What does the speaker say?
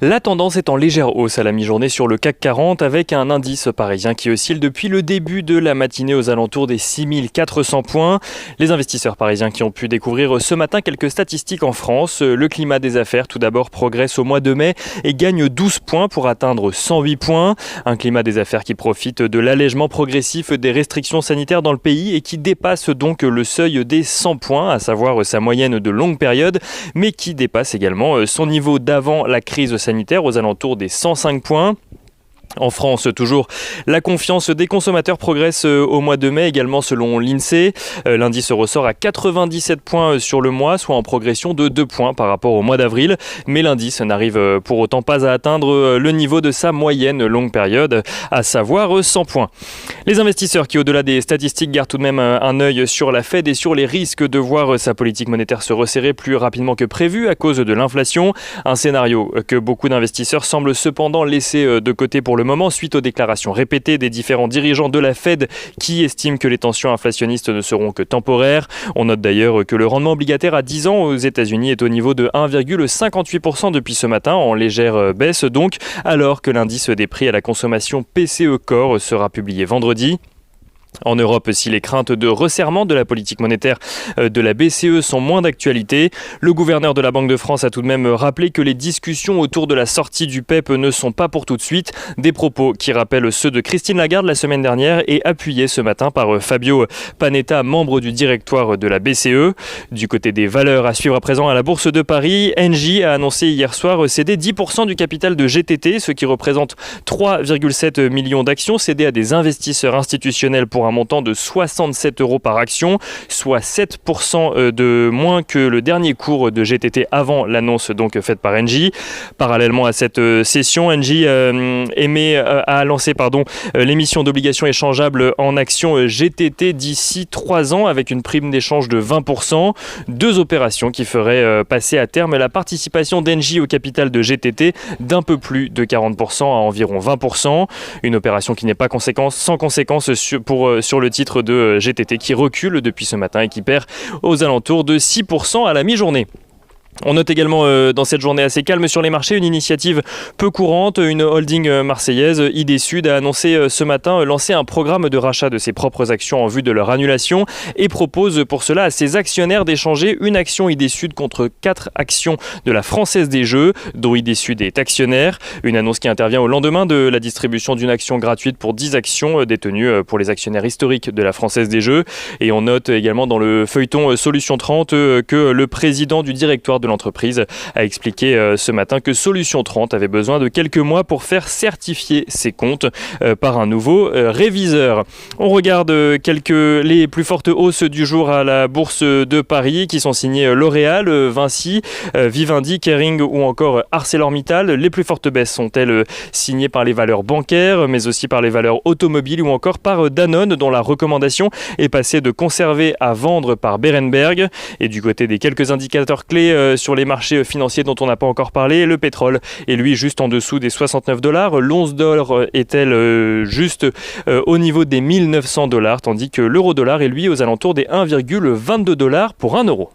La tendance est en légère hausse à la mi-journée sur le CAC 40 avec un indice parisien qui oscille depuis le début de la matinée aux alentours des 6400 points. Les investisseurs parisiens qui ont pu découvrir ce matin quelques statistiques en France. Le climat des affaires tout d'abord progresse au mois de mai et gagne 12 points pour atteindre 108 points. Un climat des affaires qui profite de l'allègement progressif des restrictions sanitaires dans le pays et qui dépasse donc le seuil des 100 points, à savoir sa moyenne de longue période, mais qui dépasse également son niveau d'avant la crise sanitaire aux alentours des 105 points. En France, toujours, la confiance des consommateurs progresse au mois de mai, également selon l'INSEE. L'indice ressort à 97 points sur le mois, soit en progression de 2 points par rapport au mois d'avril. Mais l'indice n'arrive pour autant pas à atteindre le niveau de sa moyenne longue période, à savoir 100 points. Les investisseurs qui, au-delà des statistiques, gardent tout de même un œil sur la Fed et sur les risques de voir sa politique monétaire se resserrer plus rapidement que prévu à cause de l'inflation. Un scénario que beaucoup d'investisseurs semblent cependant laisser de côté pour le moment suite aux déclarations répétées des différents dirigeants de la Fed qui estiment que les tensions inflationnistes ne seront que temporaires. On note d'ailleurs que le rendement obligataire à 10 ans aux États-Unis est au niveau de 1,58% depuis ce matin, en légère baisse donc, alors que l'indice des prix à la consommation PCE Core sera publié vendredi. En Europe, si les craintes de resserrement de la politique monétaire de la BCE sont moins d'actualité, le gouverneur de la Banque de France a tout de même rappelé que les discussions autour de la sortie du PEP ne sont pas pour tout de suite. Des propos qui rappellent ceux de Christine Lagarde la semaine dernière et appuyés ce matin par Fabio Panetta, membre du directoire de la BCE. Du côté des valeurs à suivre à présent à la Bourse de Paris, Engie a annoncé hier soir céder 10% du capital de GTT, ce qui représente 3,7 millions d'actions cédées à des investisseurs institutionnels pour un montant de 67 € par action, soit 7% de moins que le dernier cours de GTT avant l'annonce donc faite par Engie. Parallèlement à cette session, Engie a lancé l'émission d'obligations échangeables en actions GTT d'ici 3 ans avec une prime d'échange de 20%. Deux opérations qui feraient passer à terme la participation d'Engie au capital de GTT d'un peu plus de 40% à environ 20%. Une opération qui n'est pas sans conséquence sur le titre de GTT qui recule depuis ce matin et qui perd aux alentours de 6% à la mi-journée. On note également dans cette journée assez calme sur les marchés une initiative peu courante. Une holding marseillaise, ID Sud, a annoncé ce matin lancer un programme de rachat de ses propres actions en vue de leur annulation et propose pour cela à ses actionnaires d'échanger une action ID Sud contre 4 actions de la Française des Jeux, dont ID Sud est actionnaire. Une annonce qui intervient au lendemain de la distribution d'une action gratuite pour 10 actions détenues pour les actionnaires historiques de la Française des Jeux. Et on note également dans le feuilleton Solution 30 que le président du directoire de l'entreprise a expliqué ce matin que Solution 30 avait besoin de quelques mois pour faire certifier ses comptes par un nouveau réviseur. On regarde les plus fortes hausses du jour à la Bourse de Paris qui sont signées L'Oréal, Vinci, Vivendi, Kering ou encore ArcelorMittal. Les plus fortes baisses sont-elles signées par les valeurs bancaires mais aussi par les valeurs automobiles ou encore par Danone dont la recommandation est passée de conserver à vendre par Berenberg. Et du côté des quelques indicateurs clés sur les marchés financiers dont on n'a pas encore parlé, le pétrole est lui juste en dessous des $69. L'once d'or est-elle juste au niveau des $1900, tandis que l'euro-dollar est lui aux alentours des $1,22 pour 1 euro.